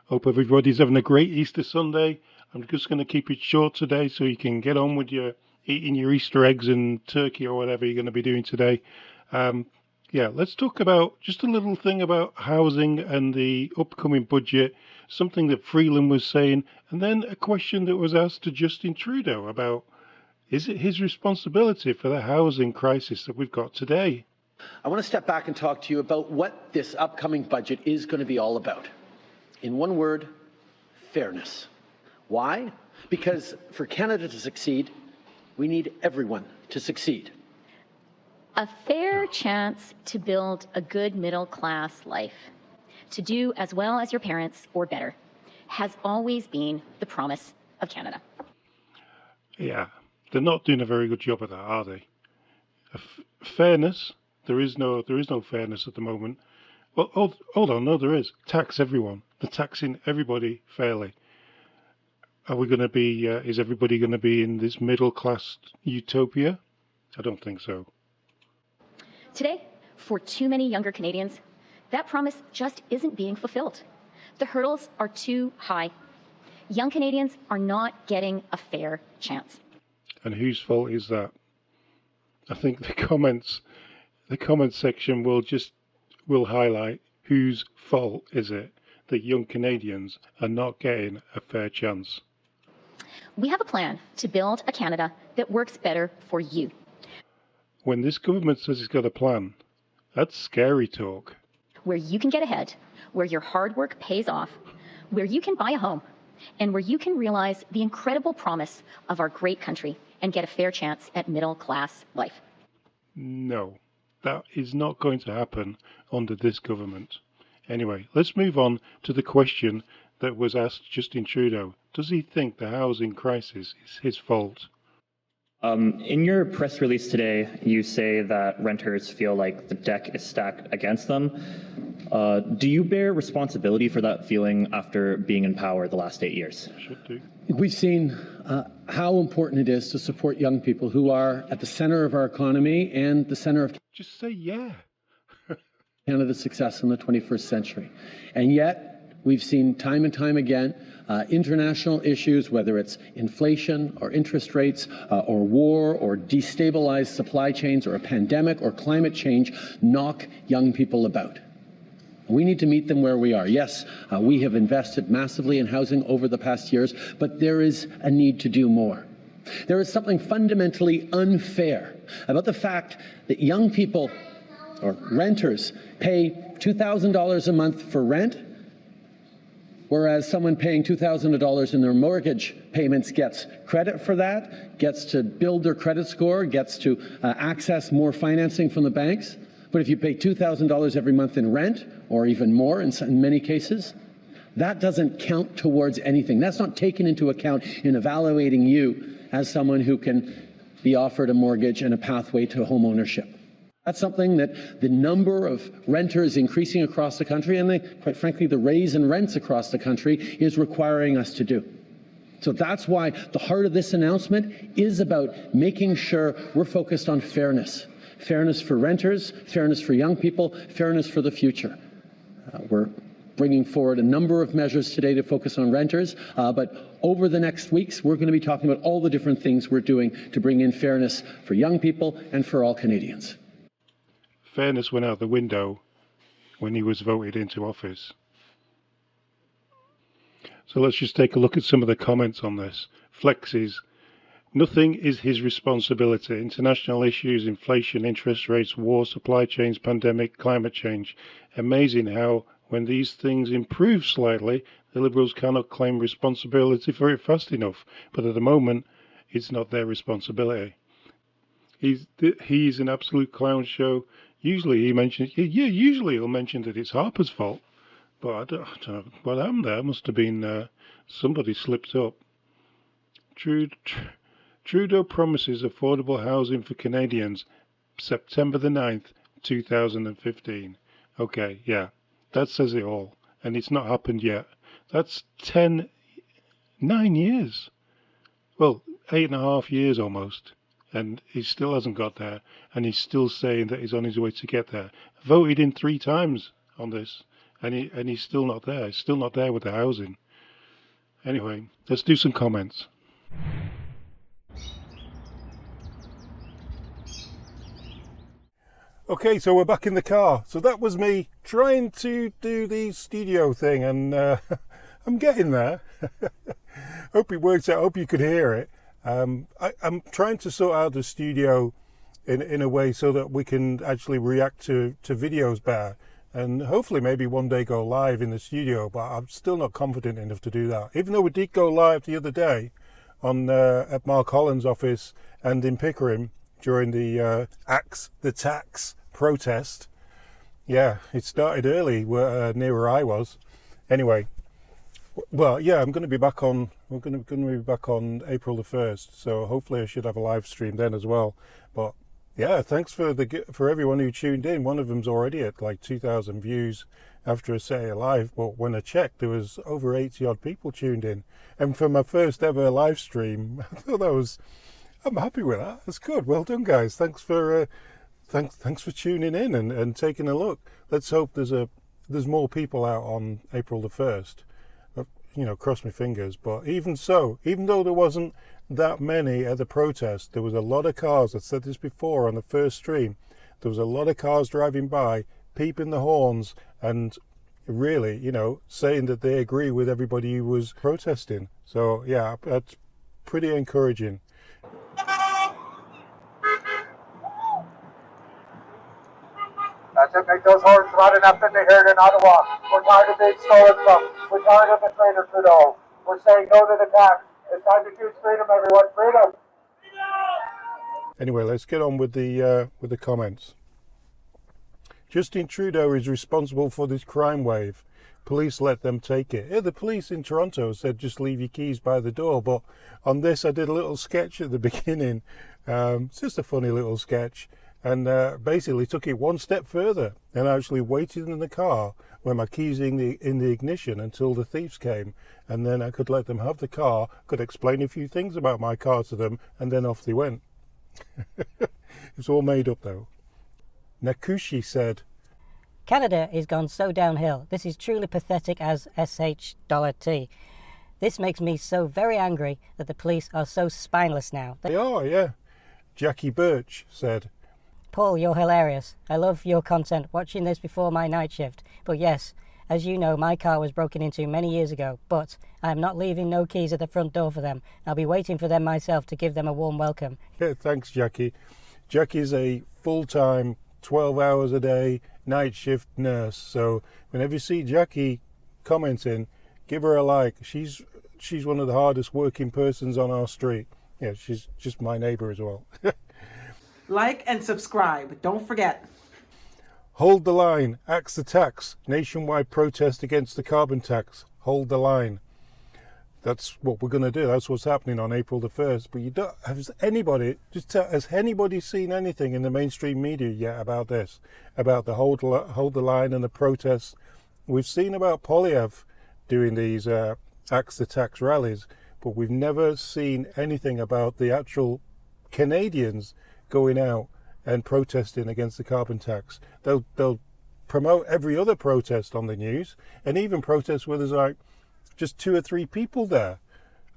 Hope everybody's having a great Easter Sunday. I'm just going to keep it short today so you can get on with your eating your Easter eggs and turkey or whatever you're going to be doing today. Um, let's talk about just a little thing about housing and the upcoming budget, something that Freeland was saying, and then a question that was asked to Justin Trudeau about, is it his responsibility for the housing crisis that we've got today? I want to step back and talk to you about what this upcoming budget is going to be all about. In one word, fairness. Why? Because for Canada to succeed, we need everyone to succeed. A fair chance to build a good middle-class life, to do as well as your parents or better, has always been the promise of Canada. Yeah, they're not doing a very good job of that, are they? Fairness, there is no fairness at the moment. Well, hold on, no, there is. Tax everyone. They're taxing everybody fairly. Are we going to be? Is everybody going to be in this middle-class utopia? I don't think so. Today, for too many younger Canadians, that promise just isn't being fulfilled. The hurdles are too high. Young Canadians are not getting a fair chance. And whose fault is that? I think the comments section will highlight whose fault is it that young Canadians are not getting a fair chance. We have a plan to build a Canada that works better for you. When this government says it's got a plan, that's scary talk. Where you can get ahead, where your hard work pays off, where you can buy a home, and where you can realize the incredible promise of our great country and get a fair chance at middle-class life. No, that is not going to happen under this government. Anyway, let's move on to the question that was asked Justin Trudeau. Does he think the housing crisis is his fault? In your press release today, you say that renters feel like the deck is stacked against them. Do you bear responsibility for that feeling after being in power the last 8 years? Should do. We've seen how important it is to support young people who are at the center of our economy and the center of Just say yeah. Canada's success in the 21st century. And yet, we've seen time and time again international issues, whether it's inflation or interest rates or war or destabilized supply chains or a pandemic or climate change, knock young people about. We need to meet them where we are. Yes, we have invested massively in housing over the past years, but there is a need to do more. There is something fundamentally unfair about the fact that young people or renters pay $2,000 a month for rent, whereas someone paying $2,000 in their mortgage payments gets credit for that, gets to build their credit score, gets to access more financing from the banks. But if you pay $2,000 every month in rent, or even more in many cases, that doesn't count towards anything. That's not taken into account in evaluating you as someone who can be offered a mortgage and a pathway to home ownership. That's something that the number of renters increasing across the country and, quite frankly, the raise in rents across the country is requiring us to do. So that's why the heart of this announcement is about making sure we're focused on fairness. Fairness for renters, fairness for young people, fairness for the future. We're bringing forward a number of measures today to focus on renters, but over the next weeks, we're going to be talking about all the different things we're doing to bring in fairness for young people and for all Canadians. Fairness went out the window when he was voted into office. So let's just take a look at some of the comments on this. Flexes. Nothing is his responsibility. International issues, inflation, interest rates, war, supply chains, pandemic, climate change. Amazing how, when these things improve slightly, the Liberals cannot claim responsibility for it fast enough. But at the moment, it's not their responsibility. He's an absolute clown show. Usually usually he'll mention that it's Harper's fault. But I don't know what happened there. Must have been somebody slipped up. Trudeau promises affordable housing for Canadians, September the 9th, 2015. Okay, yeah, that says it all. And it's not happened yet. That's 9 years. Well, 8.5 years almost. And he still hasn't got there. And he's still saying that he's on his way to get there. Voted in 3 times on this. and he's still not there. He's still not there with the housing. Anyway, let's do some comments. Okay, so we're back in the car. So that was me trying to do the studio thing, and I'm getting there. Hope it works out. Hope you could hear it. I'm trying to sort out the studio in a way so that we can actually react to videos better, and hopefully maybe one day go live in the studio, but I'm still not confident enough to do that. Even though we did go live the other day on at Mark Holland's office and in Pickering during the Axe the Tax protest. Yeah, it started early near where I was. Anyway, well, yeah, I'm going to be back on. We're going to be back on April the 1st, so hopefully I should have a live stream then as well. But yeah, thanks for everyone who tuned in. One of them's already at like 2,000 views after a Say Live. But when I checked, there was over 80 odd people tuned in, and for my first ever live stream, I thought I'm happy with that. That's good. Well done, guys. Thanks for tuning in and taking a look. Let's hope there's more people out on April the 1st. Cross my fingers. But even so, even though there wasn't that many at the protest, there was a lot of cars. I said this before on the first stream. There was a lot of cars driving by, peeping the horns, and really, saying that they agree with everybody who was protesting. So yeah, that's pretty encouraging. That's it, make those horns loud enough that they hear it in Ottawa. We're tired of being stolen from. We're tired of the traitor Trudeau. We're saying no to the tax. It's time to choose freedom, everyone. Freedom! Anyway, let's get on with the comments. Justin Trudeau is responsible for this crime wave. Police let them take it. Yeah, the police in Toronto said just leave your keys by the door. But on this, I did a little sketch at the beginning. It's just a funny little sketch. And basically took it one step further and actually waited in the car with my keys in the ignition until the thieves came, and then I could let them have the car, could explain a few things about my car to them, and then off they went. It's all made up though. Nakushi said, Canada is gone so downhill. This is truly pathetic as $T. This makes me so very angry that the police are so spineless now. They are, yeah. Jackie Birch said, Paul, you're hilarious. I love your content, watching this before my night shift. But yes, as you know, my car was broken into many years ago, but I am not leaving no keys at the front door for them. I'll be waiting for them myself to give them a warm welcome. Yeah, thanks, Jackie. Jackie's a full-time, 12 hours a day, night shift nurse. So whenever you see Jackie commenting, give her a like. She's one of the hardest working persons on our street. Yeah, she's just my neighbour as well. Like and subscribe. Don't forget. Hold the line. Axe the tax. Nationwide protest against the carbon tax. Hold the line. That's what we're going to do. That's what's happening on April the 1st. But you don't. Has anybody seen anything in the mainstream media yet about this? About the hold the line and the protests? We've seen about Polyev doing these Axe the tax rallies, but we've never seen anything about the actual Canadians going out and protesting against the carbon tax. They'll promote every other protest on the news, and even protests where there's like just 2 or 3 people there.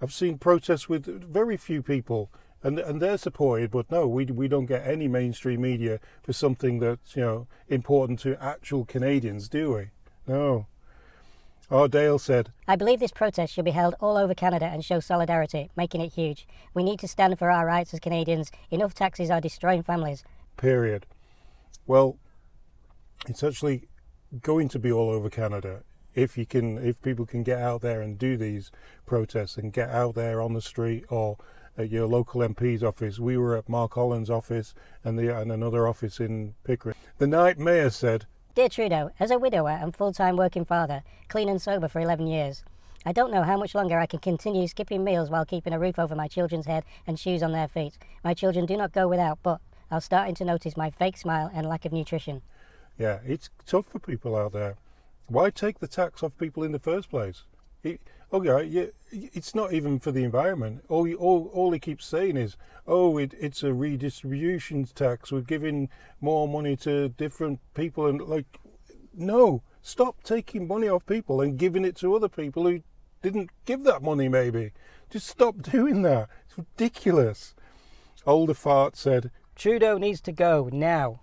I've seen protests with very few people, and they're supported, but no, we don't get any mainstream media for something that's important to actual Canadians, do we? No. Dale said, I believe this protest should be held all over Canada and show solidarity, making it huge. We need to stand for our rights as Canadians. Enough taxes are destroying families. Period. Well, it's actually going to be all over Canada if people can get out there and do these protests and get out there on the street or at your local MP's office. We were at Mark Holland's office and another office in Pickering. The night mayor said, Dear Trudeau, as a widower and full-time working father, clean and sober for 11 years, I don't know how much longer I can continue skipping meals while keeping a roof over my children's head and shoes on their feet. My children do not go without, but I'm starting to notice my fake smile and lack of nutrition. Yeah, it's tough for people out there. Why take the tax off people in the first place? It's not even for the environment. All he keeps saying is, it's a redistribution tax. We're giving more money to different people, and no, Stop taking money off people and giving it to other people who didn't give that money, maybe. Just stop doing that. It's ridiculous. Older Fart said, Trudeau needs to go now.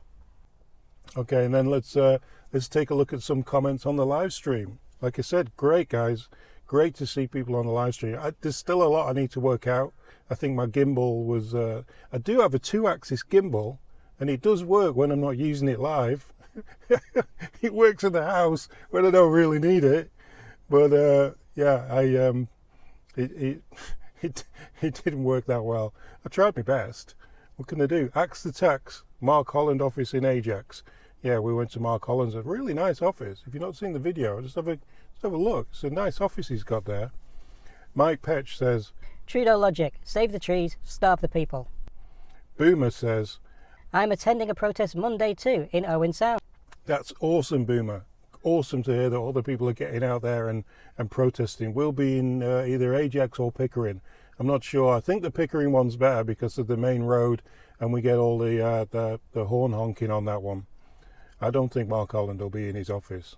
Okay, and then let's take a look at some comments on the live stream. Like I said, great, guys. Great to see people on the live stream. There's still a lot I need to work out. I think my gimbal was... I do have a 2-axis gimbal, and it does work when I'm not using it live. It works in the house when I don't really need it. But yeah, it didn't work that well. I tried my best. What can I do? Axe the Tax, Mark Holland office in Ajax. Yeah, we went to Mark Holland's, a really nice office. If you've not seen the video, just have a look. It's a nice office he's got there. Mike Petch says, Trudeau logic, save the trees, starve the people. Boomer says, I'm attending a protest Monday too in Owen Sound. that's awesome, Boomer. Awesome to hear that all the people are getting out there and protesting. We'll be in either Ajax or Pickering. I'm not sure. I think the Pickering one's better because of the main road and we get all the horn honking on that one. I don't think Mark Holland will be in his office.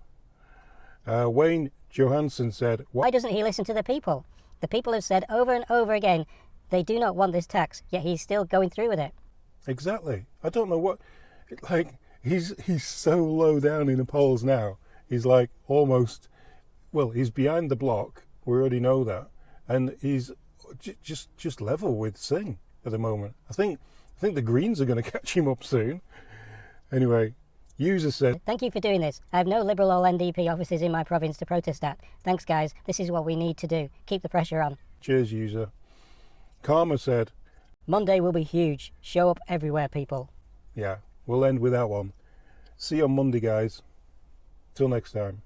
Wayne Johansson said, Why doesn't he listen to the people? The people have said over and over again they do not want this tax, yet he's still going through with it. Exactly. I don't know what... Like, he's so low down in the polls now. He's like almost... Well, he's behind the block. We already know that. And he's just level with Singh at the moment. I think the Greens are going to catch him up soon. Anyway... User said, Thank you for doing this. I have no Liberal or NDP offices in my province to protest at. Thanks, guys. This is what we need to do. Keep the pressure on. Cheers, user. Karma said, Monday will be huge. Show up everywhere, people. Yeah, we'll end with that one. See you on Monday, guys. Till next time.